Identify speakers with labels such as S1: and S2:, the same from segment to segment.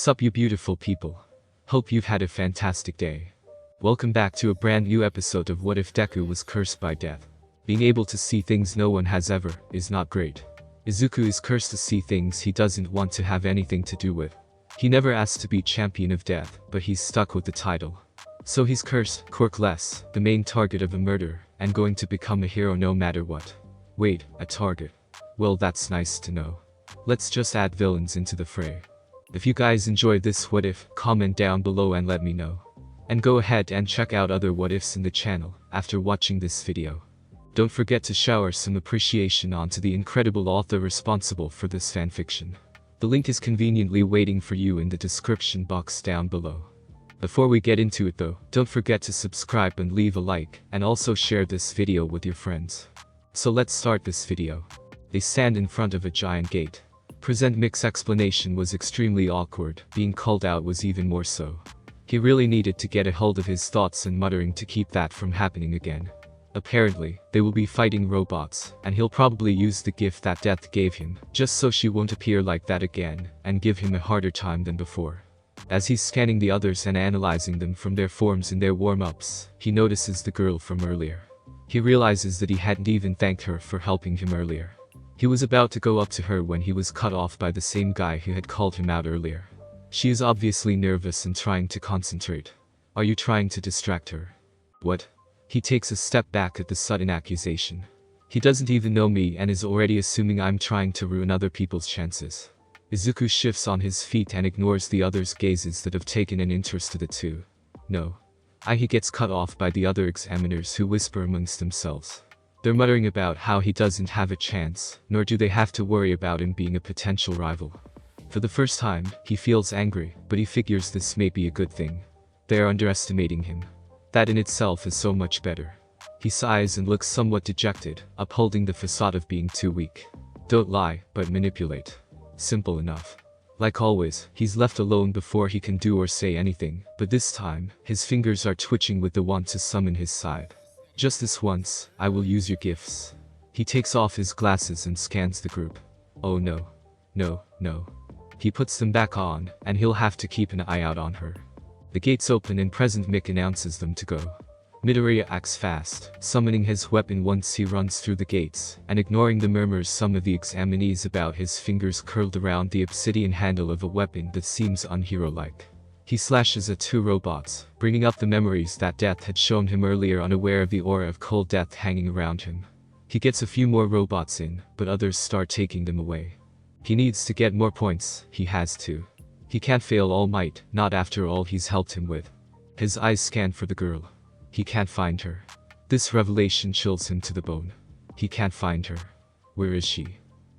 S1: Sup you beautiful people. Hope you've had a fantastic day. Welcome back to a brand new episode of What If Deku Was Cursed by Death. Being able to see things no one has ever is not great. Izuku is cursed to see things he doesn't want to have anything to do with. He never asked to be champion of death, but he's stuck with the title. So he's cursed, quirkless, the main target of a murder, and going to become a hero no matter what. Wait, a target? Well, that's nice to know. Let's just add villains into the fray. If you guys enjoyed this what if, comment down below and let me know. And go ahead and check out other what ifs in the channel after watching this video. Don't forget to shower some appreciation onto the incredible author responsible for this fanfiction. The link is conveniently waiting for you in the description box down below. Before we get into it though, don't forget to subscribe and leave a like, and also share this video with your friends. So let's start this video. They stand in front of a giant gate. Present Mick's explanation was extremely awkward, being called out was even more so. He really needed to get a hold of his thoughts and muttering to keep that from happening again. Apparently, they will be fighting robots, and he'll probably use the gift that Death gave him, just so she won't appear like that again, and give him a harder time than before. As he's scanning the others and analyzing them from their forms in their warm-ups, he notices the girl from earlier. He realizes that he hadn't even thanked her for helping him earlier. He was about to go up to her when he was cut off by the same guy who had called him out earlier. She is obviously nervous and trying to concentrate. Are you trying to distract her? What? He takes a step back at the sudden accusation. He doesn't even know me and is already assuming I'm trying to ruin other people's chances. Izuku shifts on his feet and ignores the others' gazes that have taken an interest to the two. No. He gets cut off by the other examiners who whisper amongst themselves. They're muttering about how he doesn't have a chance, nor do they have to worry about him being a potential rival. For the first time, he feels angry, but he figures this may be a good thing. They are underestimating him. That in itself is so much better. He sighs and looks somewhat dejected, upholding the facade of being too weak. Don't lie, but manipulate. Simple enough. Like always, he's left alone before he can do or say anything, but this time, his fingers are twitching with the want to summon his scythe. Just this once, I will use your gifts. He takes off his glasses and scans the group. Oh no. No, no. He puts them back on, and he'll have to keep an eye out on her. The gates open and Present Mick announces them to go. Midoriya acts fast, summoning his weapon once he runs through the gates, and ignoring the murmurs some of the examinees about his fingers curled around the obsidian handle of a weapon that seems unhero-like. He slashes at two robots, bringing up the memories that Death had shown him earlier, unaware of the aura of cold death hanging around him. He gets a few more robots in, but others start taking them away. He needs to get more points, he has to. He can't fail All Might, not after all he's helped him with. His eyes scan for the girl. He can't find her. This revelation chills him to the bone. He can't find her. Where is she?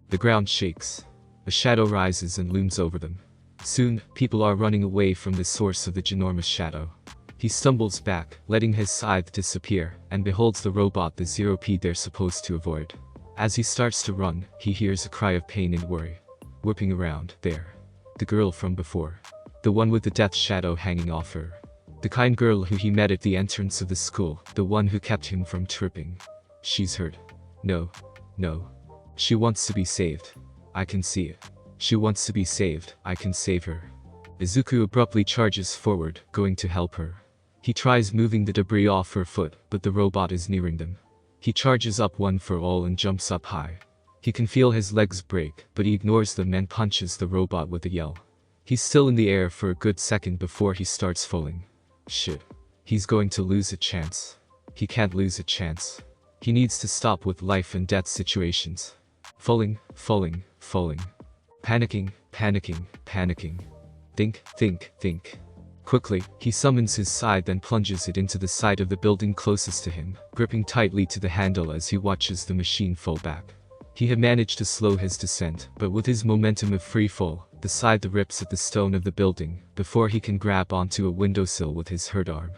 S1: The ground shakes. A shadow rises and looms over them. Soon, people are running away from the source of the ginormous shadow. He stumbles back, letting his scythe disappear, and beholds the robot the 0p they're supposed to avoid. As he starts to run, he hears a cry of pain and worry. Whipping around, there. The girl from before. The one with the death shadow hanging off her. The kind girl who he met at the entrance of the school, the one who kept him from tripping. She's hurt. No. No. She wants to be saved. I can see it. She wants to be saved, I can save her. Izuku abruptly charges forward, going to help her. He tries moving the debris off her foot, but the robot is nearing them. He charges up one for all and jumps up high. He can feel his legs break, but he ignores them and punches the robot with a yell. He's still in the air for a good second before he starts falling. Shit. He's going to lose a chance. He can't lose a chance. He needs to stop with life and death situations. Falling, falling, falling. Panicking, panicking, panicking. Think, think, think. Quickly, he summons his scythe and plunges it into the side of the building closest to him, gripping tightly to the handle as he watches the machine fall back. He had managed to slow his descent, but with his momentum of free fall, the scythe rips at the stone of the building, before he can grab onto a windowsill with his hurt arm.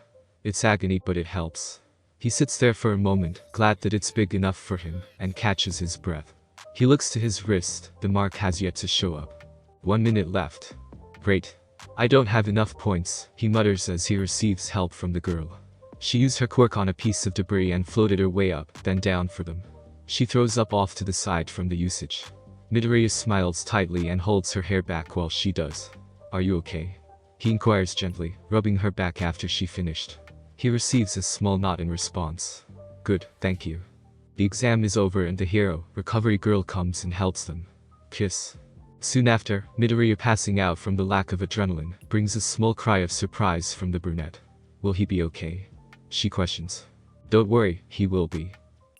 S1: It's agony, but it helps. He sits there for a moment, glad that it's big enough for him, and catches his breath. He looks to his wrist, the mark has yet to show up. 1 minute left. Great. I don't have enough points, he mutters as he receives help from the girl. She used her quirk on a piece of debris and floated her way up, then down for them. She throws up off to the side from the usage. Midoriya smiles tightly and holds her hair back while she does. Are you okay? He inquires gently, rubbing her back after she finished. He receives a small nod in response. Good, thank you. The exam is over and the hero, recovery girl, comes and helps them. Kiss. Soon after, Midoriya, passing out from the lack of adrenaline, brings a small cry of surprise from the brunette. Will he be okay? She questions. Don't worry, he will be.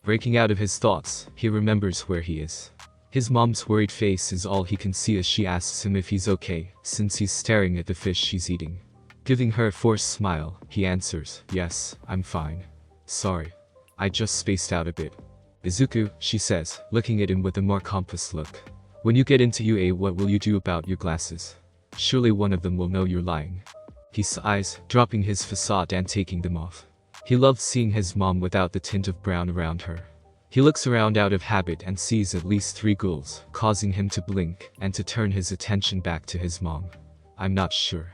S1: Breaking out of his thoughts, he remembers where he is. His mom's worried face is all he can see as she asks him if he's okay, since he's staring at the fish she's eating. Giving her a forced smile, he answers, yes, I'm fine. Sorry. I just spaced out a bit. Izuku, she says, looking at him with a more complex look. When you get into UA, what will you do about your glasses? Surely one of them will know you're lying. He sighs, dropping his facade and taking them off. He loves seeing his mom without the tint of brown around her. He looks around out of habit and sees at least 3 ghouls, causing him to blink and to turn his attention back to his mom. I'm not sure.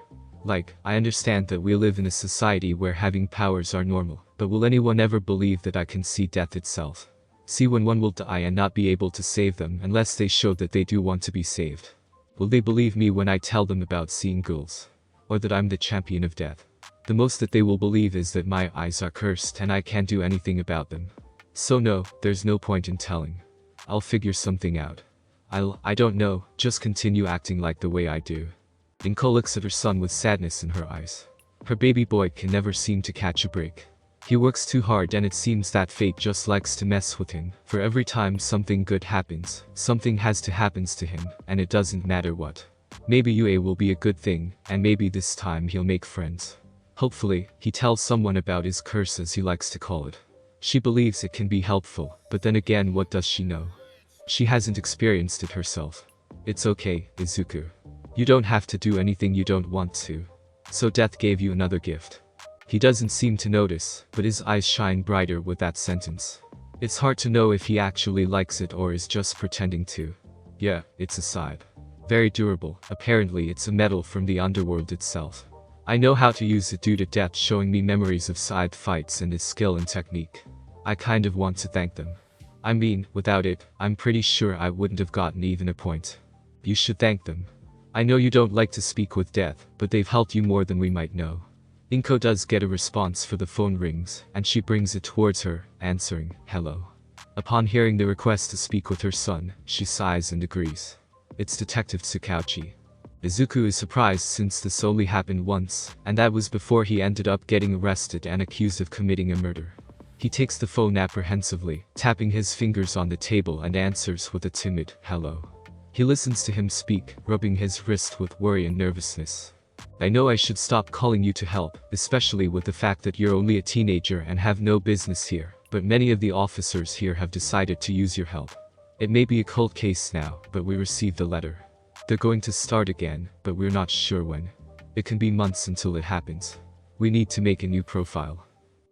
S1: I understand that we live in a society where having powers are normal, but will anyone ever believe that I can see death itself? See when one will die and not be able to save them unless they show that they do want to be saved? Will they believe me when I tell them about seeing ghouls? Or that I'm the champion of death? The most that they will believe is that my eyes are cursed and I can't do anything about them. So no, there's no point in telling. I'll figure something out. I don't know, just continue acting like the way I do. Inko looks at her son with sadness in her eyes. Her baby boy can never seem to catch a break. He works too hard and it seems that fate just likes to mess with him. For every time something good happens, something has to happens to him, and it doesn't matter what. Maybe UA will be a good thing, and maybe this time he'll make friends. Hopefully, he tells someone about his curse, as he likes to call it. She believes it can be helpful, but then again, what does she know? She hasn't experienced it herself. It's okay, Izuku. You don't have to do anything you don't want to. So death gave you another gift. He doesn't seem to notice, but his eyes shine brighter with that sentence. It's hard to know if he actually likes it or is just pretending to. Yeah, it's a scythe. Very durable, apparently it's a metal from the underworld itself. I know how to use it due to Death showing me memories of scythe fights and his skill and technique. I kind of want to thank them. I mean, without it, I'm pretty sure I wouldn't have gotten even a point. You should thank them. I know you don't like to speak with Death, but they've helped you more than we might know. Inko does get a response for the phone rings, and she brings it towards her, answering, hello. Upon hearing the request to speak with her son, she sighs and agrees. It's Detective Tsukauchi. Izuku is surprised since this only happened once, and that was before he ended up getting arrested and accused of committing a murder. He takes the phone apprehensively, tapping his fingers on the table, and answers with a timid, hello. He listens to him speak, rubbing his wrist with worry and nervousness. I know I should stop calling you to help, especially with the fact that you're only a teenager and have no business here, but many of the officers here have decided to use your help. It may be a cold case now, but we received the letter. They're going to start again, but we're not sure when. It can be months until it happens. We need to make a new profile.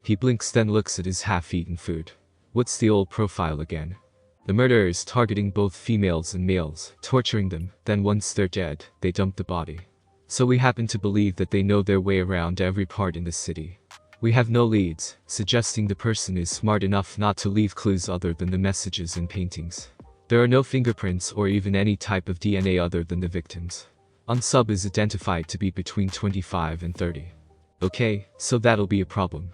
S1: He blinks, then looks at his half-eaten food. What's the old profile again? The murderer is targeting both females and males, torturing them, then once they're dead, they dump the body. So we happen to believe that they know their way around every part in the city. We have no leads, suggesting the person is smart enough not to leave clues other than the messages and paintings. There are no fingerprints or even any type of DNA other than the victims. Unsub is identified to be between 25 and 30. Okay, so that'll be a problem.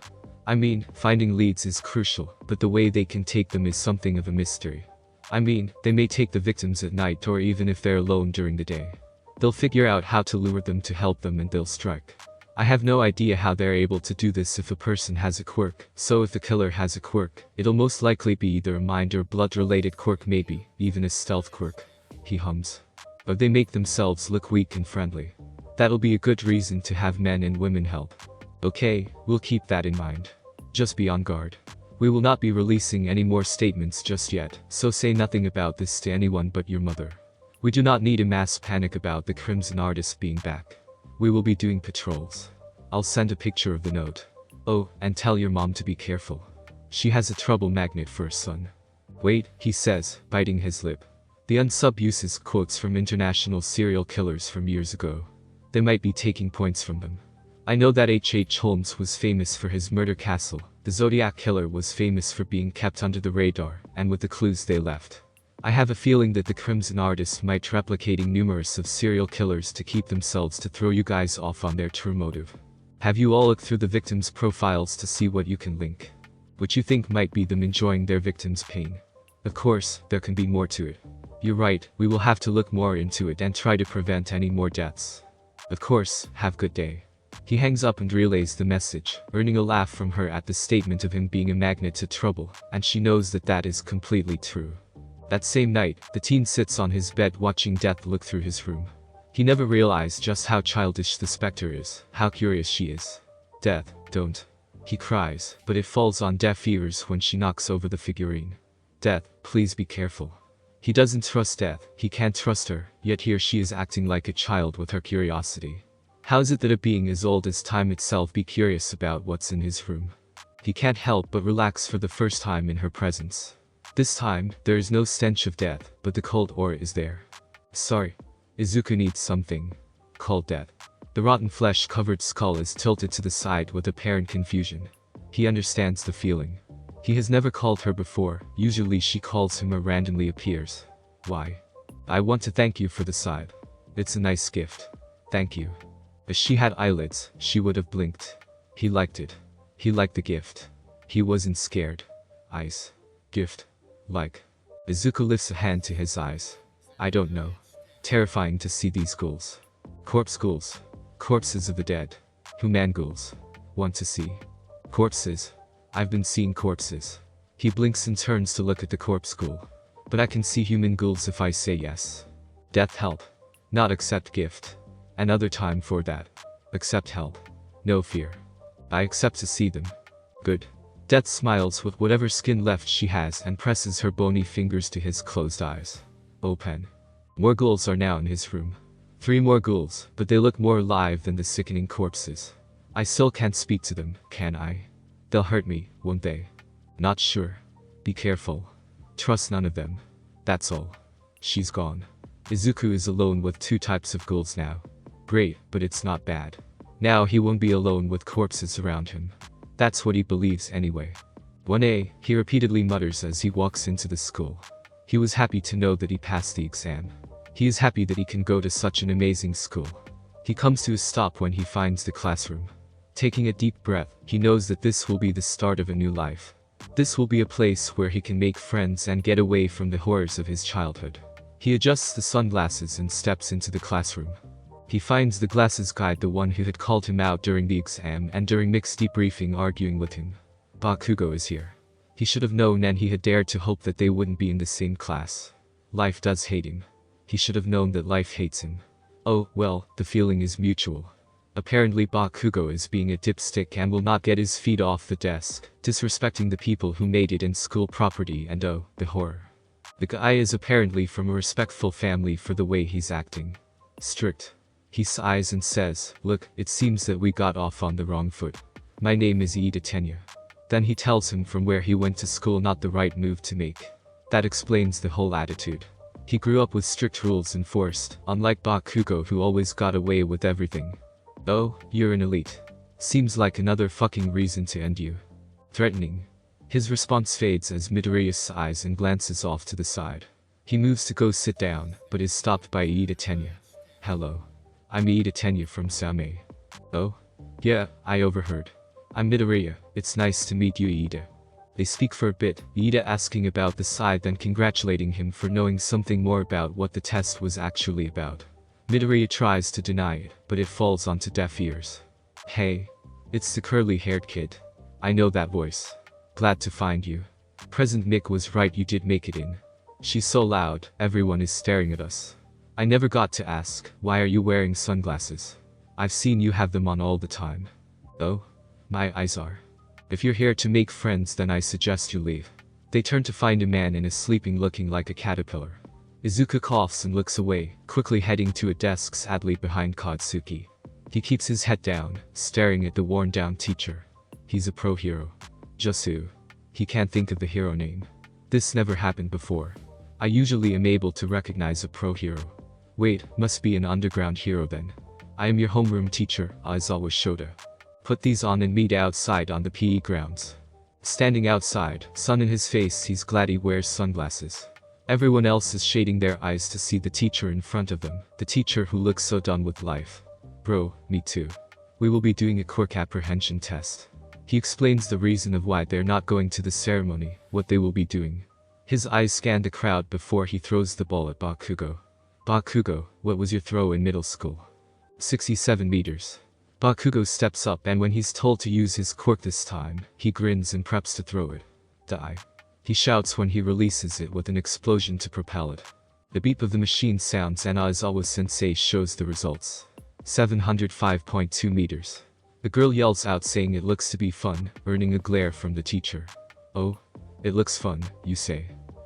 S1: I mean, finding leads is crucial, but the way they can take them is something of a mystery. I mean, they may take the victims at night or even if they're alone during the day. They'll figure out how to lure them to help them and they'll strike. I have no idea how they're able to do this if a person has a quirk, so if the killer has a quirk, it'll most likely be either a mind or blood-related quirk, maybe even a stealth quirk. He hums. Or they make themselves look weak and friendly. That'll be a good reason to have men and women help. Okay, we'll keep that in mind. Just be on guard. We will not be releasing any more statements just yet, so say nothing about this to anyone but your mother. We do not need a mass panic about the Crimson Artist being back. We will be doing patrols. I'll send a picture of the note. Oh, and tell your mom to be careful. She has a trouble magnet for her son. Wait, he says, biting his lip. The unsub uses quotes from international serial killers from years ago. They might be taking points from them. I know that H.H. Holmes was famous for his murder castle. The Zodiac Killer was famous for being kept under the radar, and with the clues they left. I have a feeling that the Crimson Artist might replicating numerous of serial killers to keep themselves to throw you guys off on their true motive. Have you all looked through the victims' profiles to see what you can link? What you think might be them enjoying their victim's pain? Of course, there can be more to it. You're right, we will have to look more into it and try to prevent any more deaths. Of course, have good day. He hangs up and relays the message, earning a laugh from her at the statement of him being a magnet to trouble, and she knows that that is completely true. That same night, the teen sits on his bed watching Death look through his room. He never realized just how childish the specter is, how curious she is. Death, don't. He cries, but it falls on deaf ears when she knocks over the figurine. Death, please be careful. He doesn't trust Death, he can't trust her, yet here she is acting like a child with her curiosity. How is it that a being as old as time itself be curious about what's in his room? He can't help but relax for the first time in her presence. This time, there is no stench of death, but the cold aura is there. Sorry. Izuku needs something. Called Death. The rotten flesh-covered skull is tilted to the side with apparent confusion. He understands the feeling. He has never called her before, usually she calls him or randomly appears. Why? I want to thank you for the side. It's a nice gift. Thank you. If she had eyelids, she would have blinked. He liked it. He liked the gift. He wasn't scared. Eyes. Gift. Like. Izuku lifts a hand to his eyes. I don't know. Terrifying to see these ghouls. Corpse ghouls. Corpses of the dead. Human ghouls. Want to see. Corpses. I've been seeing corpses. He blinks and turns to look at the corpse ghoul. But I can see human ghouls if I say yes. Death help. Not accept gift. Another time for that. Accept help. No fear. I accept to see them. Good. Death smiles with whatever skin left she has and presses her bony fingers to his closed eyes. Open. More ghouls are now in his room. 3 more ghouls, but they look more alive than the sickening corpses. I still can't speak to them, can I? They'll hurt me, won't they? Not sure. Be careful. Trust none of them. That's all. She's gone. Izuku is alone with 2 types of ghouls now. Great, but it's not bad. Now he won't be alone with corpses around him. That's what he believes anyway. 1A, he repeatedly mutters as he walks into the school. He was happy to know that he passed the exam. He is happy that he can go to such an amazing school. He comes to a stop when he finds the classroom. Taking a deep breath, he knows that this will be the start of a new life. This will be a place where he can make friends and get away from the horrors of his childhood. He adjusts the sunglasses and steps into the classroom. He finds the glasses guy, the one who had called him out during the exam and during mixed debriefing, arguing with him. Bakugo is here. He should have known, and he had dared to hope that they wouldn't be in the same class. Life does hate him. He should have known that life hates him. Oh, well, the feeling is mutual. Apparently Bakugo is being a dipstick and will not get his feet off the desk, disrespecting the people who made it in school property, and oh, the horror. The guy is apparently from a respectful family for the way he's acting. Strict. He sighs and says, look, it seems that we got off on the wrong foot. My name is Iida Tenya. Then he tells him from where he went to school not the right move to make. That explains the whole attitude. He grew up with strict rules enforced, unlike Bakugo who always got away with everything. Oh, you're an elite. Seems like another fucking reason to end you. Threatening. His response fades as Midoriya sighs and glances off to the side. He moves to go sit down, but is stopped by Iida Tenya. Hello. I'm Iida Tenya from Same. Oh? Yeah, I overheard. I'm Midoriya, it's nice to meet you, Iida. They speak for a bit, Iida asking about the side, then congratulating him for knowing something more about what the test was actually about. Midoriya tries to deny it, but it falls onto deaf ears. Hey. It's the curly-haired kid. I know that voice. Glad to find you. President Mick was right, you did make it in. She's so loud, everyone is staring at us. I never got to ask, why are you wearing sunglasses? I've seen you have them on all the time. Oh? My eyes are. If you're here to make friends, then I suggest you leave. They turn to find a man in a sleeping looking like a caterpillar. Izuku coughs and looks away, quickly heading to a desk sadly behind Katsuki. He keeps his head down, staring at the worn-down teacher. He's a pro hero. Jasu. He can't think of the hero name. This never happened before. I usually am able to recognize a pro hero. Wait, must be an underground hero then. I am your homeroom teacher, Aizawa Shota. Put these on and meet outside on the PE grounds. Standing outside, sun in his face, he's glad he wears sunglasses. Everyone else is shading their eyes to see the teacher in front of them, the teacher who looks so done with life. Bro, me too. We will be doing a quirk apprehension test. He explains the reason of why they're not going to the ceremony, what they will be doing. His eyes scan the crowd before he throws the ball at Bakugo. Bakugo, what was your throw in middle school? 67 meters. Bakugo steps up and when he's told to use his quirk this time, he grins and preps to throw it. Die. He shouts when he releases it with an explosion to propel it. The beep of the machine sounds and Aizawa sensei shows the results. 705.2 meters. The girl yells out saying it looks to be fun, earning a glare from the teacher. Oh? It looks fun, you say.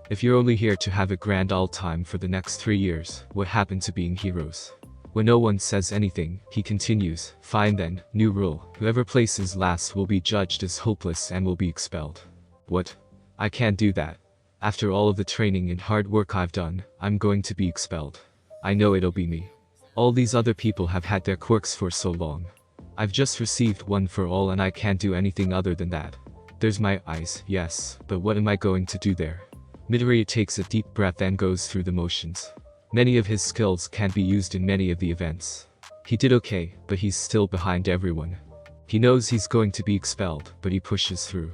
S1: If you're only here to have a grand old time for the next 3 years, what happened to being heroes? When no one says anything, he continues, fine then, new rule, whoever places last will be judged as hopeless and will be expelled. What? I can't do that. After all of the training and hard work I've done, I'm going to be expelled. I know it'll be me. All these other people have had their quirks for so long. I've just received one for all and I can't do anything other than that. There's my eyes, yes, but what am I going to do there? Midoriya takes a deep breath and goes through the motions. Many of his skills can't be used in many of the events. He did okay, but he's still behind everyone. He knows he's going to be expelled, but he pushes through.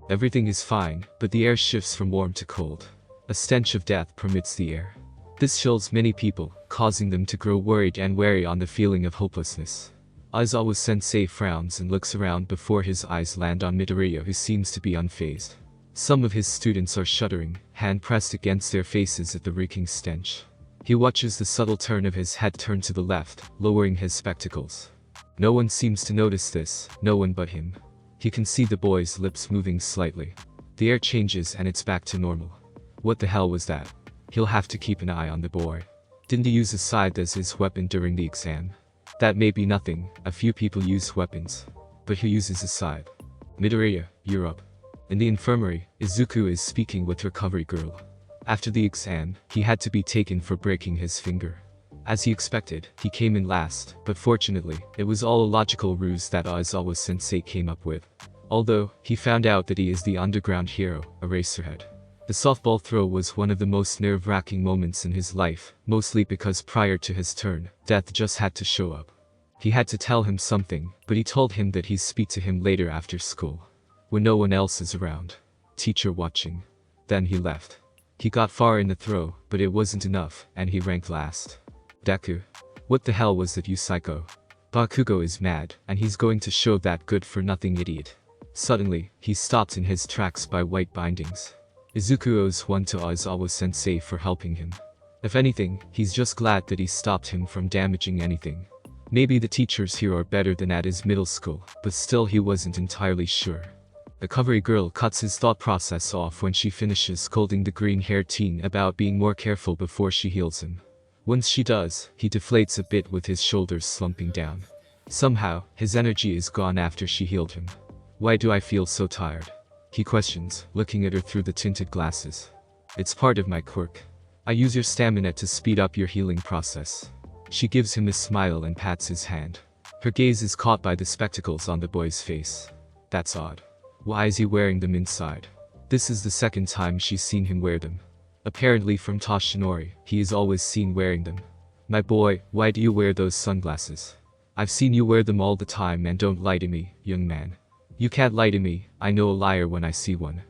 S1: Everything is fine, but the air shifts from warm to cold. A stench of death permeates the air. This chills many people, causing them to grow worried and wary on the feeling of hopelessness. Aizawa sensei frowns and looks around before his eyes land on Midoriya who seems to be unfazed. Some of his students are shuddering, hand pressed against their faces at the reeking stench. He watches the subtle turn of his head turn to the left, lowering his spectacles. No one seems to notice this, no one but him. He can see the boy's lips moving slightly. The air changes and it's back to normal. What the hell was that? He'll have to keep an eye on the boy. Didn't he use a scythe as his weapon during the exam? That may be nothing, a few people use weapons. But who uses a scythe? Midoriya, you're up. In the infirmary, Izuku is speaking with Recovery Girl. After the exam, he had to be taken for breaking his finger. As he expected, he came in last, but fortunately, it was all a logical ruse that Aizawa sensei came up with. Although, he found out that he is the underground hero, Eraserhead. The softball throw was one of the most nerve-wracking moments in his life, mostly because prior to his turn, death just had to show up. He had to tell him something, but he told him that he'd speak to him later after school. When no one else is around. Teacher watching. Then he left. He got far in the throw, but it wasn't enough, and he ranked last. Deku. What the hell was that, you psycho? Bakugo is mad, and he's going to show that good-for-nothing idiot. Suddenly, he's stopped in his tracks by white bindings. Izuku owes one to Aizawa sensei for helping him. If anything, he's just glad that he stopped him from damaging anything. Maybe the teachers here are better than at his middle school, but still he wasn't entirely sure. The Recovery Girl cuts his thought process off when she finishes scolding the green-haired teen about being more careful before she heals him. Once she does, he deflates a bit with his shoulders slumping down. Somehow, his energy is gone after she healed him. Why do I feel so tired? He questions, looking at her through the tinted glasses. It's part of my quirk. I use your stamina to speed up your healing process. She gives him a smile and pats his hand. Her gaze is caught by the spectacles on the boy's face. That's odd. Why is he wearing them inside? This is the second time she's seen him wear them. Apparently from Toshinori, he is always seen wearing them. My boy, why do you wear those sunglasses? I've seen you wear them all the time and don't lie to me, young man. You can't lie to me, I know a liar when I see one.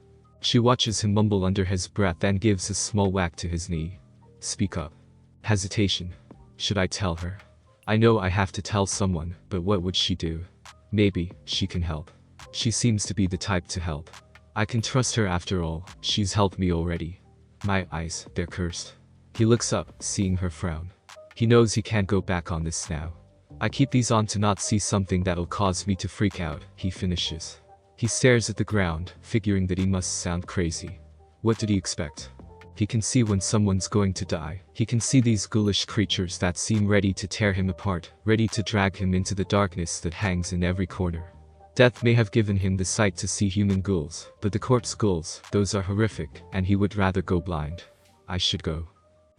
S1: She watches him mumble under his breath and gives a small whack to his knee. Speak up. Hesitation. Should I tell her? I know I have to tell someone, but what would she do? Maybe, she can help. She seems to be the type to help. I can trust her after all, she's helped me already. My eyes, they're cursed. He looks up, seeing her frown. He knows he can't go back on this now. I keep these on to not see something that'll cause me to freak out, he finishes. He stares at the ground, figuring that he must sound crazy. What did he expect? He can see when someone's going to die. He can see these ghoulish creatures that seem ready to tear him apart, ready to drag him into the darkness that hangs in every corner. Death may have given him the sight to see human ghouls, but the corpse ghouls, those are horrific, and he would rather go blind. I should go.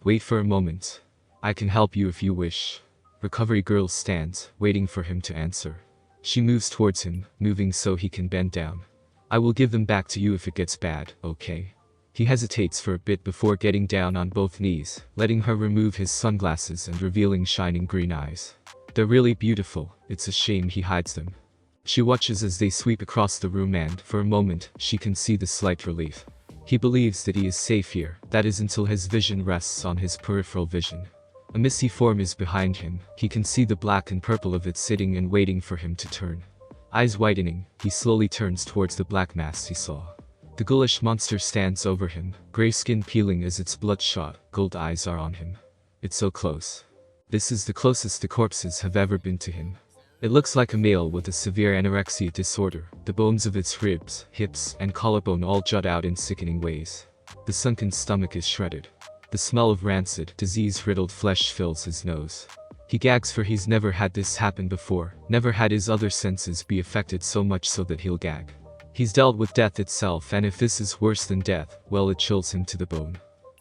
S1: Wait for a moment. I can help you if you wish. Recovery Girl stands, waiting for him to answer. She moves towards him, moving so he can bend down. I will give them back to you if it gets bad, okay? He hesitates for a bit before getting down on both knees, letting her remove his sunglasses and revealing shining green eyes. They're really beautiful, it's a shame he hides them. She watches as they sweep across the room and, for a moment, she can see the slight relief. He believes that he is safe here, that is until his vision rests on his peripheral vision. A misty form is behind him, he can see the black and purple of it sitting and waiting for him to turn. Eyes widening, he slowly turns towards the black mass he saw. The ghoulish monster stands over him, grey skin peeling as its bloodshot, gold eyes are on him. It's so close. This is the closest the corpses have ever been to him. It looks like a male with a severe anorexia disorder. The bones of its ribs, hips, and collarbone all jut out in sickening ways. The sunken stomach is shredded. The smell of rancid, disease-riddled flesh fills his nose. He gags for he's never had this happen before, never had his other senses be affected so much so that he'll gag. He's dealt with death itself, and if this is worse than death, well, it chills him to the bone.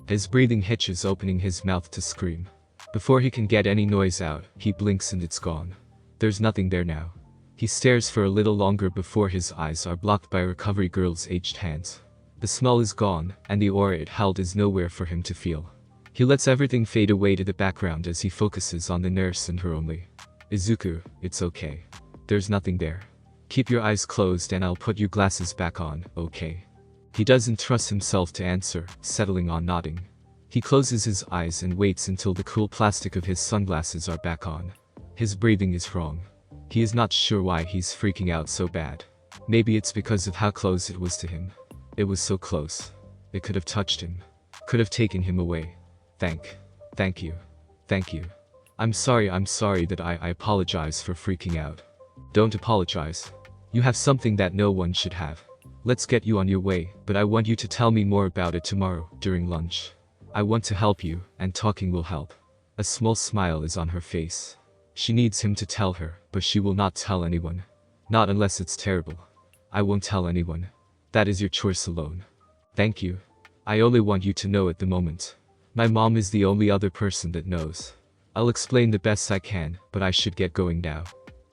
S1: His breathing hitches, opening his mouth to scream. Before he can get any noise out, he blinks and it's gone. There's nothing there now. He stares for a little longer before his eyes are blocked by recovery girl's aged hands. The smell is gone, and the aura it held is nowhere for him to feel. He lets everything fade away to the background as he focuses on the nurse and her only. Izuku, it's okay. There's nothing there. Keep your eyes closed and I'll put your glasses back on, okay? He doesn't trust himself to answer, settling on nodding. He closes his eyes and waits until the cool plastic of his sunglasses are back on. His breathing is wrong. He is not sure why he's freaking out so bad. Maybe it's because of how close it was to him. It was so close. It could have touched him. Could have taken him away. Thank you. I'm sorry that I apologize for freaking out. Don't apologize. You have something that no one should have. Let's get you on your way, but I want you to tell me more about it tomorrow, during lunch. I want to help you, and talking will help. A small smile is on her face. She needs him to tell her, but she will not tell anyone. Not unless it's terrible. I won't tell anyone. That is your choice alone. Thank you. I only want you to know at the moment. My mom is the only other person that knows. I'll explain the best I can, but I should get going now.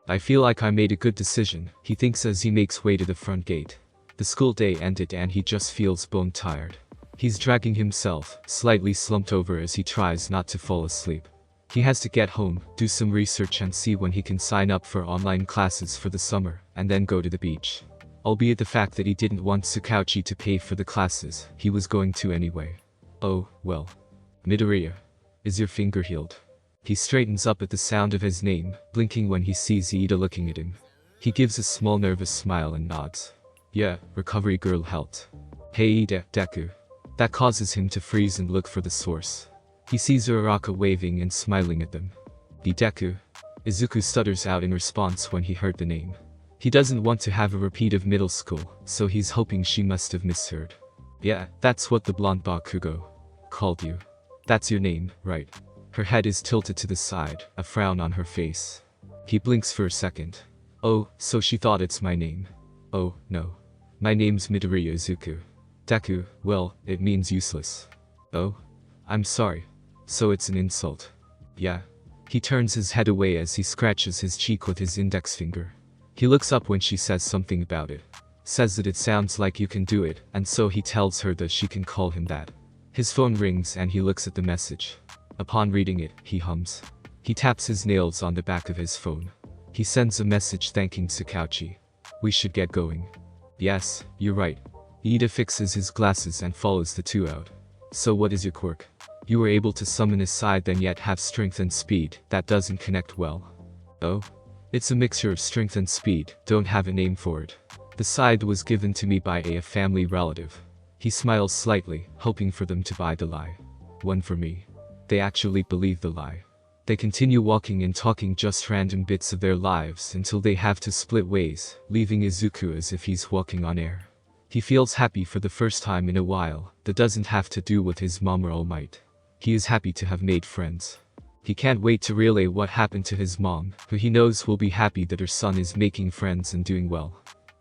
S1: I feel like I made a good decision, he thinks as he makes way to the front gate. The school day ended and he just feels bone tired. He's dragging himself, slightly slumped over as he tries not to fall asleep. He has to get home, do some research and see when he can sign up for online classes for the summer, and then go to the beach. Albeit the fact that he didn't want Tsukauchi to pay for the classes, he was going to anyway. Oh, well. Midoriya. Is your finger healed? He straightens up at the sound of his name, blinking when he sees Iida looking at him. He gives a small nervous smile and nods. Yeah, recovery girl helped. Hey Deku. That causes him to freeze and look for the source. He sees Uraraka waving and smiling at them. Deku. Izuku stutters out in response when he heard the name. He doesn't want to have a repeat of middle school, so he's hoping she must have misheard. Yeah, that's what the blonde Bakugo called you. That's your name, right? Her head is tilted to the side, a frown on her face. He blinks for a second. Oh, so she thought it's my name. Oh, no. My name's Midoriya Izuku. Deku, well, it means useless. Oh? I'm sorry. So it's an insult. Yeah. He turns his head away as he scratches his cheek with his index finger. He looks up when she says something about it. Says that it sounds like you can do it, and so he tells her that she can call him that. His phone rings and he looks at the message. Upon reading it, he hums. He taps his nails on the back of his phone. He sends a message thanking Tsukauchi. We should get going. Yes, you're right. Iida fixes his glasses and follows the two out. So what is your quirk? You were able to summon a scythe and yet have strength and speed. That doesn't connect well. Oh? It's a mixture of strength and speed, don't have a name for it. The scythe was given to me by a family relative. He smiles slightly, hoping for them to buy the lie. One for me. They actually believe the lie. They continue walking and talking just random bits of their lives until they have to split ways, leaving Izuku as if he's walking on air. He feels happy for the first time in a while. That doesn't have to do with his mom or All Might. He is happy to have made friends. He can't wait to relay what happened to his mom, who he knows will be happy that her son is making friends and doing well.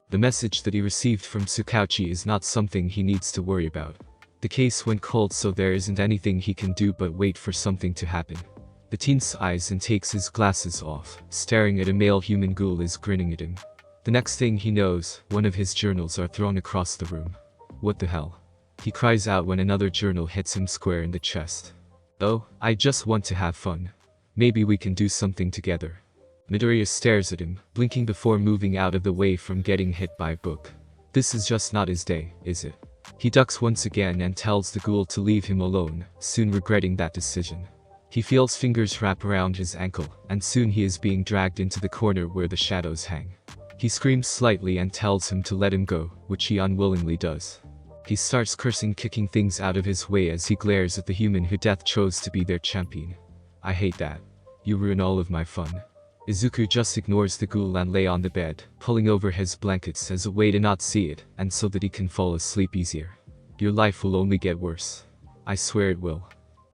S1: The message that he received from Tsukauchi is not something he needs to worry about. The case went cold, so there isn't anything he can do but wait for something to happen. The teen sighs and takes his glasses off, staring at a male human ghoul is grinning at him. The next thing he knows, one of his journals are thrown across the room. What the hell? He cries out when another journal hits him square in the chest. "Oh, I just want to have fun. Maybe we can do something together." Midoriya stares at him, blinking before moving out of the way from getting hit by a book. This is just not his day, is it? He ducks once again and tells the ghoul to leave him alone, soon regretting that decision. He feels fingers wrap around his ankle, and soon he is being dragged into the corner where the shadows hang. He screams slightly and tells him to let him go, which he unwillingly does. He starts cursing, kicking things out of his way as he glares at the human who death chose to be their champion. "I hate that. You ruin all of my fun." Izuku just ignores the ghoul and lay on the bed, pulling over his blankets as a way to not see it, and so that he can fall asleep easier. "Your life will only get worse. I swear it will."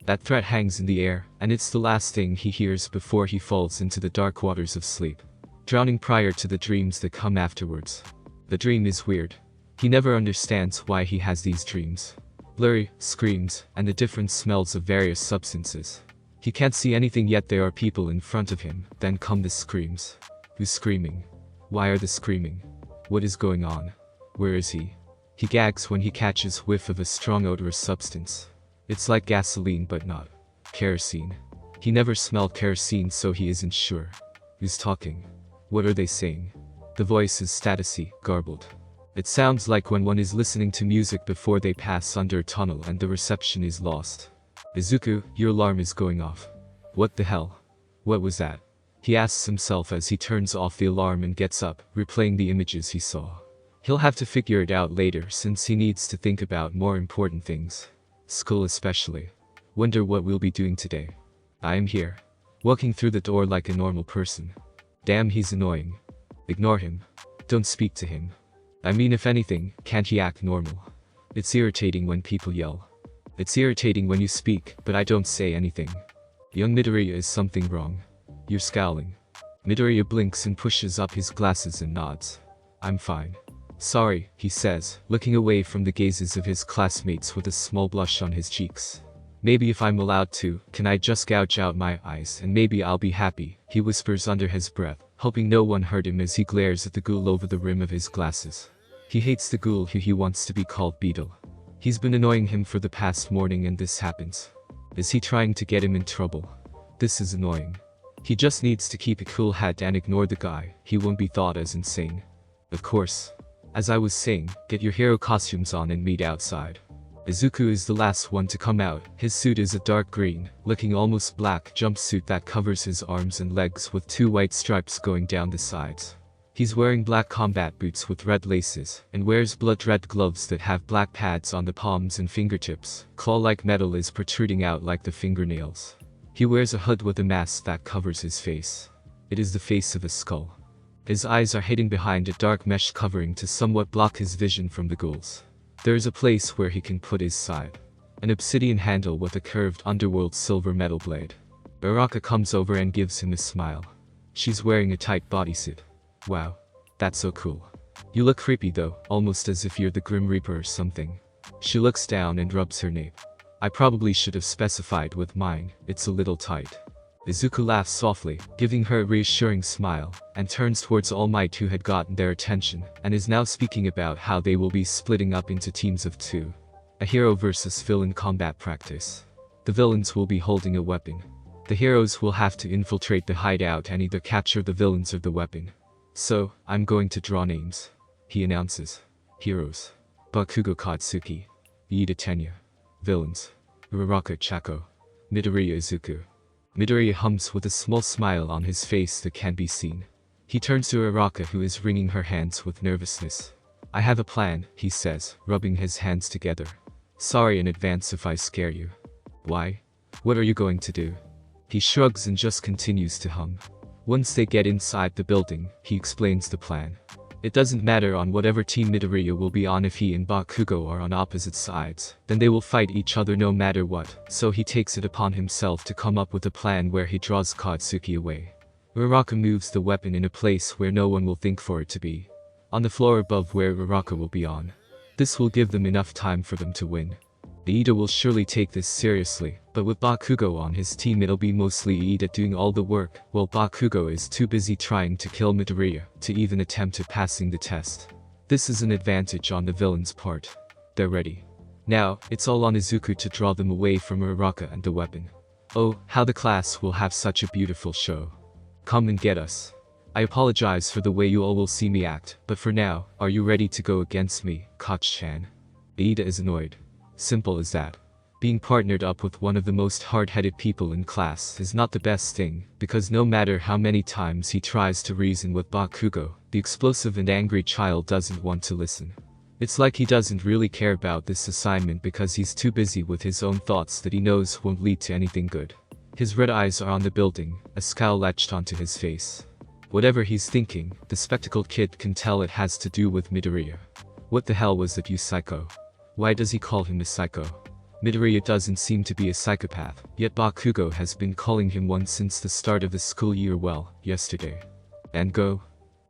S1: That threat hangs in the air, and it's the last thing he hears before he falls into the dark waters of sleep, drowning prior to the dreams that come afterwards. The dream is weird. He never understands why he has these dreams. Blurry, screams, and the different smells of various substances. He can't see anything yet there are people in front of him, then come the screams. Who's screaming? Why are they screaming? What is going on? Where is he? He gags when he catches whiff of a strong odorous substance. It's like gasoline but not. Kerosene. He never smelled kerosene so he isn't sure. Who's talking? What are they saying? The voice is statusy, garbled. It sounds like when one is listening to music before they pass under a tunnel and the reception is lost. "Izuku, your alarm is going off." "What the hell? What was that?" he asks himself as he turns off the alarm and gets up, replaying the images he saw. He'll have to figure it out later since he needs to think about more important things. School especially. Wonder what we'll be doing today. I am here. Walking through the door like a normal person. Damn, he's annoying. Ignore him. Don't speak to him. I mean, if anything, can't he act normal? It's irritating when people yell. It's irritating when you speak, but I don't say anything. Young Midoriya, is something wrong? You're scowling. Midoriya blinks and pushes up his glasses and nods. "I'm fine." "Sorry," he says, looking away from the gazes of his classmates with a small blush on his cheeks. "Maybe if I'm allowed to, can I just gouge out my eyes and maybe I'll be happy," he whispers under his breath, hoping no one heard him as he glares at the ghoul over the rim of his glasses. He hates the ghoul who he wants to be called Beetle. He's been annoying him for the past morning and this happens. Is he trying to get him in trouble? This is annoying. He just needs to keep a cool head and ignore the guy. He won't be thought as insane. Of course. As I was saying, get your hero costumes on and meet outside. Izuku is the last one to come out. His suit is a dark green, looking almost black jumpsuit that covers his arms and legs with 2 white stripes going down the sides. He's wearing black combat boots with red laces, and wears blood red gloves that have black pads on the palms and fingertips. Claw-like metal is protruding out like the fingernails. He wears a hood with a mask that covers his face. It is the face of a skull. His eyes are hidden behind a dark mesh covering to somewhat block his vision from the ghouls. There is a place where he can put his scythe. An obsidian handle with a curved underworld silver metal blade. Uraraka comes over and gives him a smile. She's wearing a tight bodysuit. "Wow. That's so cool. You look creepy though, almost as if you're the Grim Reaper or something." She looks down and rubs her nape. "I probably should have specified with mine, it's a little tight." Izuku laughs softly, giving her a reassuring smile, and turns towards All Might who had gotten their attention, and is now speaking about how they will be splitting up into teams of 2. A hero versus villain combat practice. The villains will be holding a weapon. The heroes will have to infiltrate the hideout and either capture the villains or the weapon. "So, I'm going to draw names," he announces. "Heroes. Bakugo Katsuki. Iida Tenya. Villains. Uraraka Chako. Midoriya Izuku." Midoriya hums with a small smile on his face that can't be seen. He turns to Uraraka who is wringing her hands with nervousness. "I have a plan," he says, rubbing his hands together. "Sorry in advance if I scare you." "Why? What are you going to do?" He shrugs and just continues to hum. Once they get inside the building, he explains the plan. It doesn't matter on whatever team Midoriya will be on. If he and Bakugo are on opposite sides, then they will fight each other no matter what, so he takes it upon himself to come up with a plan where he draws Katsuki away. Uraraka moves the weapon in a place where no one will think for it to be. On the floor above where Uraraka will be on. This will give them enough time for them to win. Iida will surely take this seriously, but with Bakugo on his team it'll be mostly Iida doing all the work, while Bakugo is too busy trying to kill Midoriya to even attempt at passing the test. This is an advantage on the villain's part. They're ready. Now, it's all on Izuku to draw them away from Uraraka and the weapon. Oh, how the class will have such a beautiful show. Come and get us. I apologize for the way you all will see me act, but for now, are you ready to go against me, Koch-chan? Iida is annoyed. Simple as that. Being partnered up with one of the most hard-headed people in class is not the best thing, because no matter how many times he tries to reason with Bakugo, the explosive and angry child doesn't want to listen. It's like he doesn't really care about this assignment because he's too busy with his own thoughts that he knows won't lead to anything good. His red eyes are on the building, a scowl etched onto his face. Whatever he's thinking, the spectacled kid can tell it has to do with Midoriya. What the hell was that, you psycho? Why does he call him a psycho? Midoriya doesn't seem to be a psychopath, yet Bakugo has been calling him one since the start of the school year, well, yesterday. And go.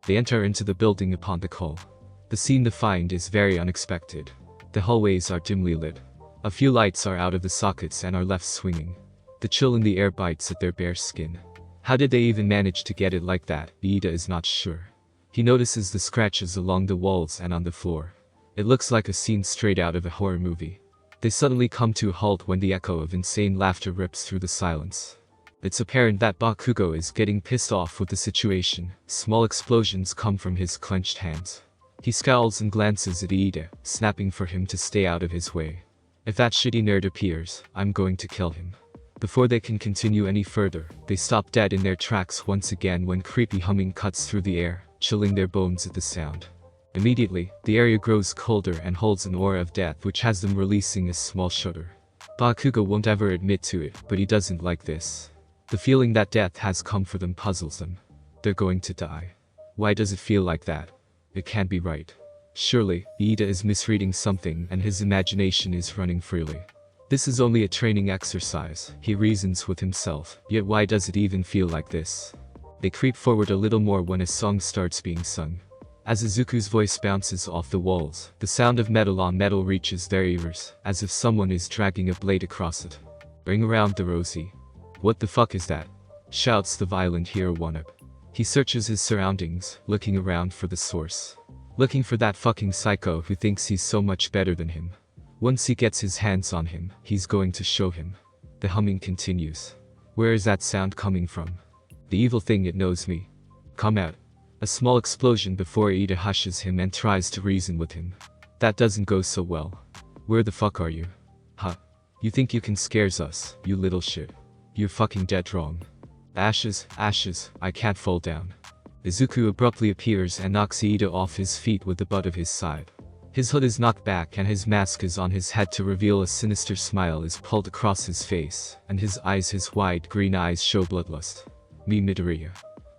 S1: They enter into the building upon the call. The scene they find is very unexpected. The hallways are dimly lit. A few lights are out of the sockets and are left swinging. The chill in the air bites at their bare skin. How did they even manage to get it like that? Iida is not sure. He notices the scratches along the walls and on the floor. It looks like a scene straight out of a horror movie. They suddenly come to a halt when the echo of insane laughter rips through the silence. It's apparent that Bakugo is getting pissed off with the situation. Small explosions come from his clenched hands. He scowls and glances at Iida, snapping for him to stay out of his way. If that shitty nerd appears, I'm going to kill him. Before they can continue any further, they stop dead in their tracks once again when creepy humming cuts through the air, chilling their bones at the sound. Immediately, the area grows colder and holds an aura of death which has them releasing a small shudder. Bakugo won't ever admit to it, but he doesn't like this. The feeling that death has come for them puzzles them. They're going to die. Why does it feel like that? It can't be right. Surely, Iida is misreading something and his imagination is running freely. This is only a training exercise, he reasons with himself, yet why does it even feel like this? They creep forward a little more when a song starts being sung. As Izuku's voice bounces off the walls, the sound of metal on metal reaches their ears, as if someone is dragging a blade across it. Ring around the rosy. What the fuck is that? Shouts the violent hero one-up. He searches his surroundings, looking around for the source. Looking for that fucking psycho who thinks he's so much better than him. Once he gets his hands on him, he's going to show him. The humming continues. Where is that sound coming from? The evil thing, it knows me. Come out. A small explosion before Iida hushes him and tries to reason with him. That doesn't go so well. Where the fuck are you? Huh? You think you can scares us, you little shit. You're fucking dead wrong. Ashes, ashes, I can't fall down. Izuku abruptly appears and knocks Iida off his feet with the butt of his scythe. His hood is knocked back and his mask is on his head to reveal a sinister smile is pulled across his face, and his wide green eyes show bloodlust. Me Midoriya,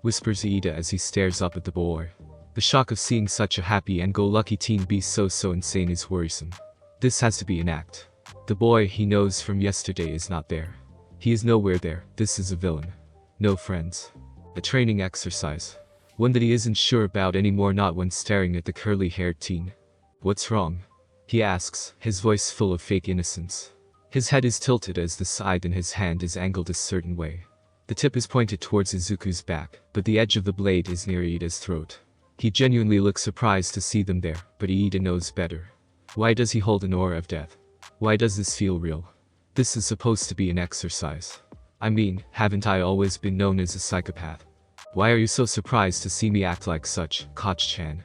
S1: whispers Iida as he stares up at the boy. The shock of seeing such a happy-and-go-lucky teen be so insane is worrisome. This has to be an act. The boy he knows from yesterday is not there. He is nowhere there. This is a villain. No friends. A training exercise. One that he isn't sure about anymore, not when staring at the curly-haired teen. What's wrong? He asks, his voice full of fake innocence. His head is tilted as the scythe in his hand is angled a certain way. The tip is pointed towards Izuku's back, but the edge of the blade is near Iida's throat. He genuinely looks surprised to see them there, but Iida knows better. Why does he hold an aura of death? Why does this feel real? This is supposed to be an exercise. I mean, haven't I always been known as a psychopath? Why are you so surprised to see me act like such, Koch-chan?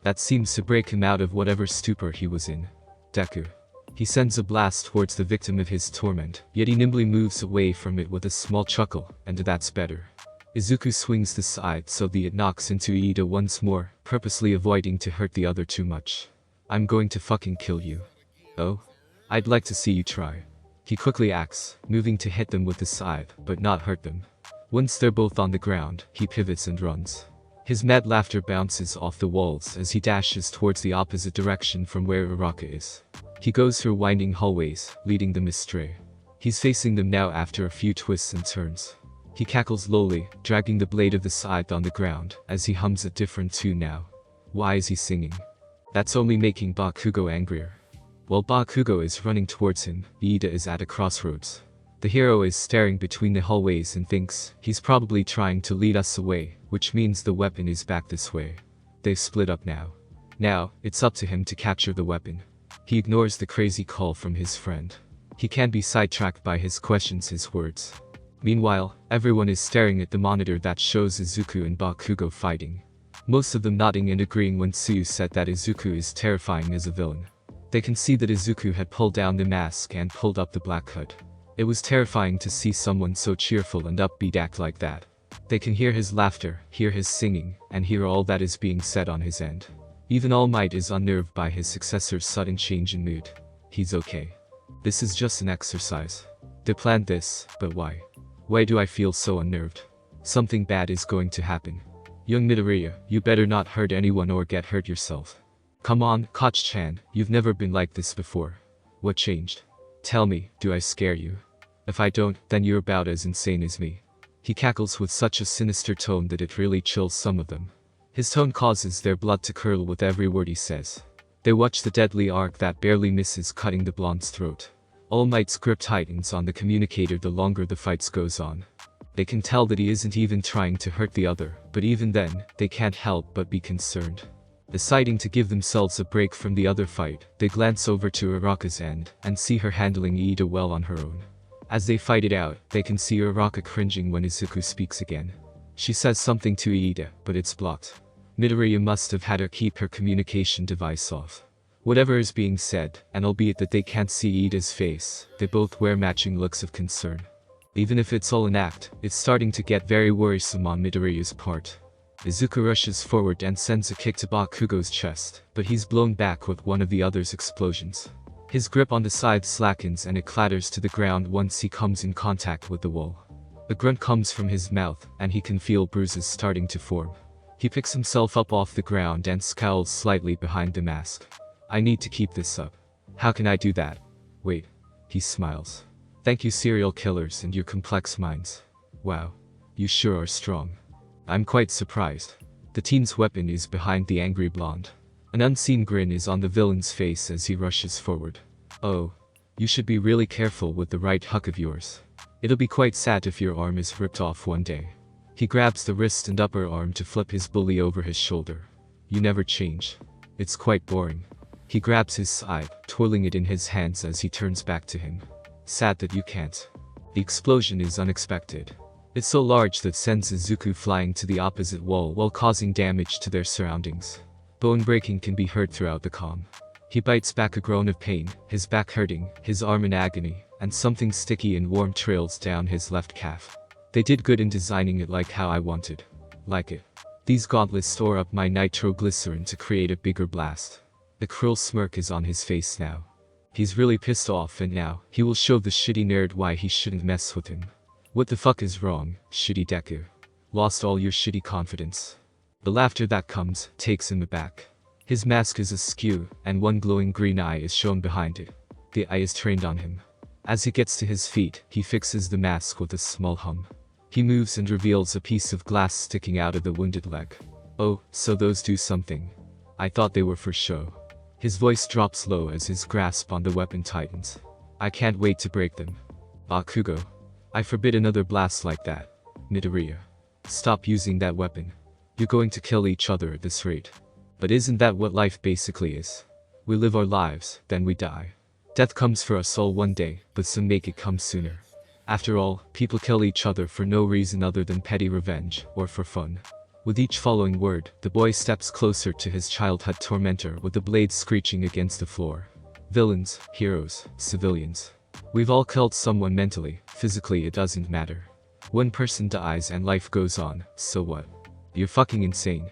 S1: That seems to break him out of whatever stupor he was in. Deku. He sends a blast towards the victim of his torment, yet he nimbly moves away from it with a small chuckle, and that's better. Izuku swings the scythe so that it knocks into Iida once more, purposely avoiding to hurt the other too much. I'm going to fucking kill you. Oh? I'd like to see you try. He quickly acts, moving to hit them with the scythe, but not hurt them. Once they're both on the ground, he pivots and runs. His mad laughter bounces off the walls as he dashes towards the opposite direction from where Uraraka is. He goes through winding hallways, leading them astray. He's facing them now after a few twists and turns. He cackles lowly, dragging the blade of the scythe on the ground, as he hums a different tune now. Why is he singing? That's only making Bakugo angrier. While Bakugo is running towards him, Iida is at a crossroads. The hero is staring between the hallways and thinks, he's probably trying to lead us away, which means the weapon is back this way. They've split up now. Now, it's up to him to capture the weapon. He ignores the crazy call from his friend. He can't be sidetracked by his questions, his words. Meanwhile, everyone is staring at the monitor that shows Izuku and Bakugo fighting. Most of them nodding and agreeing when Tsuyu said that Izuku is terrifying as a villain. They can see that Izuku had pulled down the mask and pulled up the black hood. It was terrifying to see someone so cheerful and upbeat act like that. They can hear his laughter, hear his singing, and hear all that is being said on his end. Even All Might is unnerved by his successor's sudden change in mood. He's okay. This is just an exercise. They planned this, but why? Why do I feel so unnerved? Something bad is going to happen. Young Midoriya, you better not hurt anyone or get hurt yourself. Come on, Koch-chan, you've never been like this before. What changed? Tell me, do I scare you? If I don't, then you're about as insane as me. He cackles with such a sinister tone that it really chills some of them. His tone causes their blood to curdle with every word he says. They watch the deadly arc that barely misses cutting the blonde's throat. All Might's grip tightens on the communicator the longer the fight goes on. They can tell that he isn't even trying to hurt the other, but even then, they can't help but be concerned. Deciding to give themselves a break from the other fight, they glance over to Araka's end, and see her handling Iida well on her own. As they fight it out, they can see Araka cringing when Izuku speaks again. She says something to Iida, but it's blocked. Midoriya must have had her keep her communication device off. Whatever is being said, and albeit that they can't see Iida's face, they both wear matching looks of concern. Even if it's all an act, it's starting to get very worrisome on Midoriya's part. Izuku rushes forward and sends a kick to Bakugo's chest, but he's blown back with one of the other's explosions. His grip on the side slackens and it clatters to the ground once he comes in contact with the wall. A grunt comes from his mouth, and he can feel bruises starting to form. He picks himself up off the ground and scowls slightly behind the mask. I need to keep this up. How can I do that? Wait. He smiles. Thank you, serial killers and your complex minds. Wow. You sure are strong. I'm quite surprised. The teen's weapon is behind the angry blonde. An unseen grin is on the villain's face as he rushes forward. Oh. You should be really careful with the right hook of yours. It'll be quite sad if your arm is ripped off one day. He grabs the wrist and upper arm to flip his bully over his shoulder. You never change. It's quite boring. He grabs his side, twirling it in his hands as he turns back to him. Sad that you can't. The explosion is unexpected. It's so large that sends Izuku flying to the opposite wall while causing damage to their surroundings. Bone breaking can be heard throughout the comm. He bites back a groan of pain, his back hurting, his arm in agony, and something sticky and warm trails down his left calf. They did good in designing it like how I wanted. Like it. These gauntlets store up my nitroglycerin to create a bigger blast. The cruel smirk is on his face now. He's really pissed off, and now, he will show the shitty nerd why he shouldn't mess with him. What the fuck is wrong, shitty Deku? Lost all your shitty confidence. The laughter that comes takes him aback. His mask is askew, and one glowing green eye is shown behind it. The eye is trained on him. As he gets to his feet, he fixes the mask with a small hum. He moves and reveals a piece of glass sticking out of the wounded leg. Oh, so those do something. I thought they were for show. His voice drops low as his grasp on the weapon tightens. I can't wait to break them. Bakugo. I forbid another blast like that. Midoriya. Stop using that weapon. You're going to kill each other at this rate. But isn't that what life basically is? We live our lives, then we die. Death comes for us all one day, but some make it come sooner. After all, people kill each other for no reason other than petty revenge, or for fun. With each following word, the boy steps closer to his childhood tormentor with the blade screeching against the floor. Villains, heroes, civilians. We've all killed someone mentally, physically it doesn't matter. One person dies and life goes on, so what? You're fucking insane.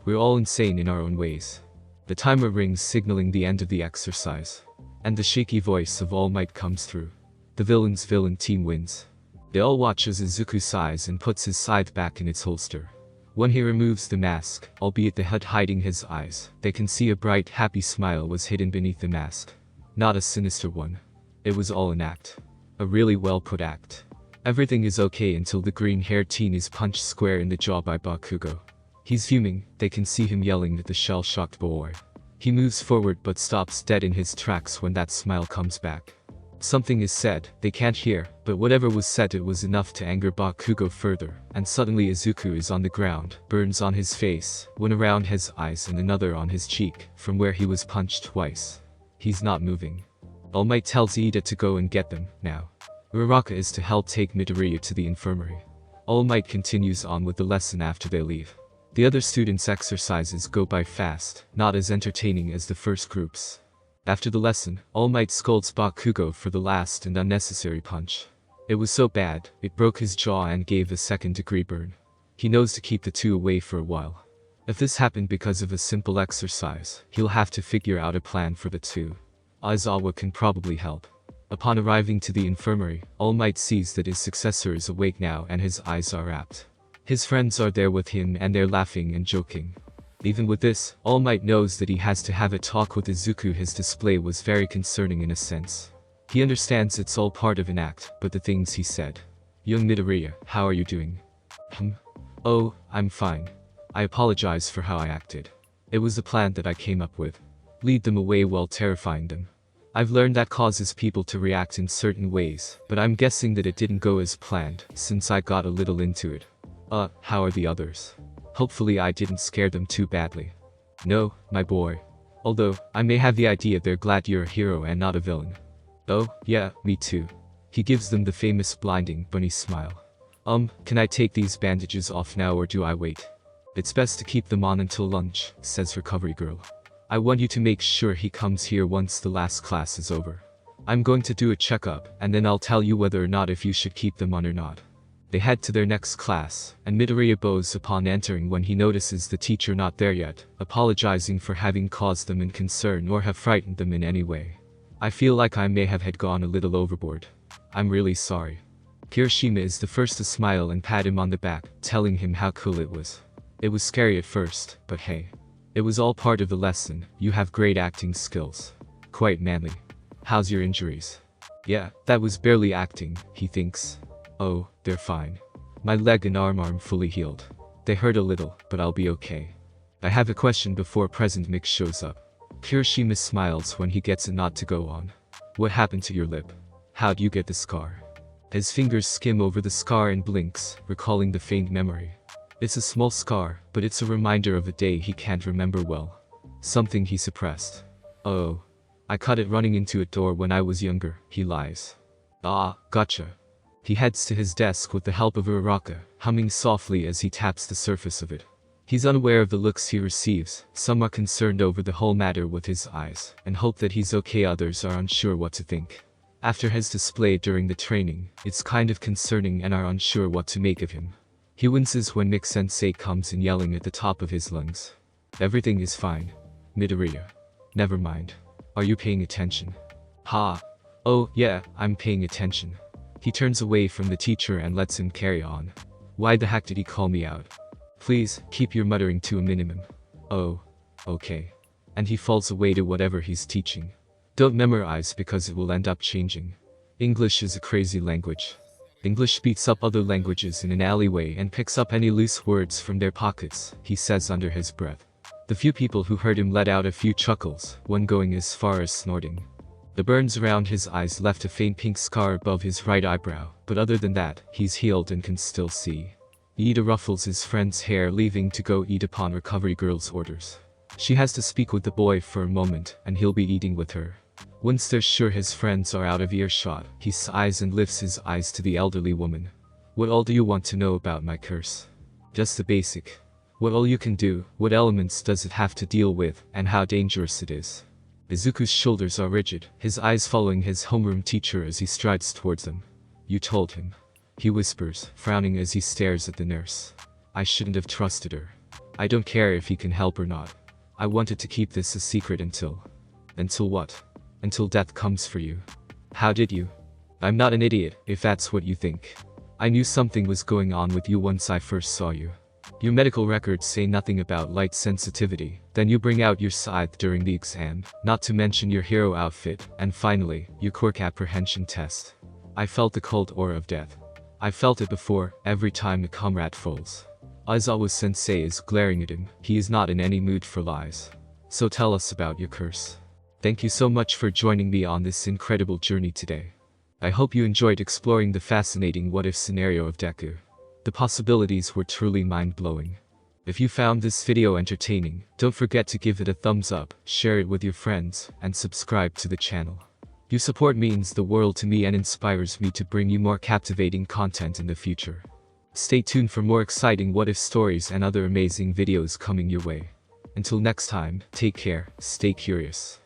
S1: We're all insane in our own ways. The timer rings signaling the end of the exercise. And the shaky voice of All Might comes through. The villain's villain team wins. They all watch as Izuku sighs and puts his scythe back in its holster. When he removes the mask, albeit the hood hiding his eyes, they can see a bright, happy smile was hidden beneath the mask. Not a sinister one. It was all an act. A really well-put act. Everything is okay until the green-haired teen is punched square in the jaw by Bakugo. He's fuming, they can see him yelling at the shell-shocked boy. He moves forward but stops dead in his tracks when that smile comes back. Something is said, they can't hear, but whatever was said it was enough to anger Bakugo further, and suddenly Izuku is on the ground, burns on his face, one around his eyes and another on his cheek, from where he was punched twice. He's not moving. All Might tells Ida to go and get them, now. Uraraka is to help take Midoriya to the infirmary. All Might continues on with the lesson after they leave. The other students' exercises go by fast, not as entertaining as the first group's. After the lesson, All Might scolds Bakugo for the last and unnecessary punch. It was so bad, it broke his jaw and gave a second-degree burn. He knows to keep the two away for a while. If this happened because of a simple exercise, he'll have to figure out a plan for the two. Aizawa can probably help. Upon arriving to the infirmary, All Might sees that his successor is awake now and his eyes are wrapped. His friends are there with him and they're laughing and joking. Even with this, All Might knows that he has to have a talk with Izuku. His display was very concerning in a sense. He understands it's all part of an act, but the things he said. Young Midoriya, how are you doing? Oh, I'm fine. I apologize for how I acted. It was a plan that I came up with. Lead them away while terrifying them. I've learned that causes people to react in certain ways, but I'm guessing that it didn't go as planned, since I got a little into it. How are the others? Hopefully I didn't scare them too badly. No, my boy. Although, I may have the idea they're glad you're a hero and not a villain. Oh, yeah, me too. He gives them the famous blinding bunny smile. Can I take these bandages off now or do I wait? It's best to keep them on until lunch, says Recovery Girl. I want you to make sure he comes here once the last class is over. I'm going to do a checkup, and then I'll tell you whether or not if you should keep them on or not. They head to their next class, and Midoriya bows upon entering when he notices the teacher not there yet, apologizing for having caused them in concern or have frightened them in any way. I feel like I may have had gone a little overboard. I'm really sorry. Kirishima is the first to smile and pat him on the back, telling him how cool it was. It was scary at first, but hey. It was all part of the lesson. You have great acting skills. Quite manly. How's your injuries? Yeah, that was barely acting, he thinks. Oh, they're fine. My leg and arm fully healed. They hurt a little, but I'll be okay. I have a question before President Mix shows up. Kirishima smiles when he gets a nod to go on. What happened to your lip? How'd you get the scar? His fingers skim over the scar and blinks, recalling the faint memory. It's a small scar, but it's a reminder of a day he can't remember well. Something he suppressed. Oh. I cut it running into a door when I was younger, he lies. Ah, gotcha. He heads to his desk with the help of Uraraka, humming softly as he taps the surface of it. He's unaware of the looks he receives. Some are concerned over the whole matter with his eyes, and hope that he's okay. Others are unsure what to think. After his display during the training, it's kind of concerning and are unsure what to make of him. He winces when Nick-sensei comes in yelling at the top of his lungs. Everything is fine. Midoriya. Never mind. Are you paying attention? Ha. Oh, yeah, I'm paying attention. He turns away from the teacher and lets him carry on. Why the heck did he call me out? Please, keep your muttering to a minimum. Oh. Okay. And he falls away to whatever he's teaching. Don't memorize because it will end up changing. English is a crazy language. English beats up other languages in an alleyway and picks up any loose words from their pockets, he says under his breath. The few people who heard him let out a few chuckles, one going as far as snorting. The burns around his eyes left a faint pink scar above his right eyebrow, but other than that, he's healed and can still see. Ida ruffles his friend's hair, leaving to go eat upon Recovery Girl's orders. She has to speak with the boy for a moment, and he'll be eating with her. Once they're sure his friends are out of earshot, he sighs and lifts his eyes to the elderly woman. What all do you want to know about my curse? Just the basic. What all you can do, what elements does it have to deal with, and how dangerous it is. Izuku's shoulders are rigid, his eyes following his homeroom teacher as he strides towards them. You told him. He whispers, frowning as he stares at the nurse. I shouldn't have trusted her. I don't care if he can help or not. I wanted to keep this a secret until... Until what? Until death comes for you. How did you? I'm not an idiot, if that's what you think. I knew something was going on with you once I first saw you. Your medical records say nothing about light sensitivity, then you bring out your scythe during the exam, not to mention your hero outfit, and finally, your quirk apprehension test. I felt the cold aura of death. I felt it before, every time a comrade falls. Aizawa sensei is glaring at him, he is not in any mood for lies. So tell us about your curse. Thank you so much for joining me on this incredible journey today. I hope you enjoyed exploring the fascinating what-if scenario of Deku. The possibilities were truly mind-blowing. If you found this video entertaining, don't forget to give it a thumbs up, share it with your friends, and subscribe to the channel. Your support means the world to me and inspires me to bring you more captivating content in the future. Stay tuned for more exciting what-if stories and other amazing videos coming your way. Until next time, take care, stay curious.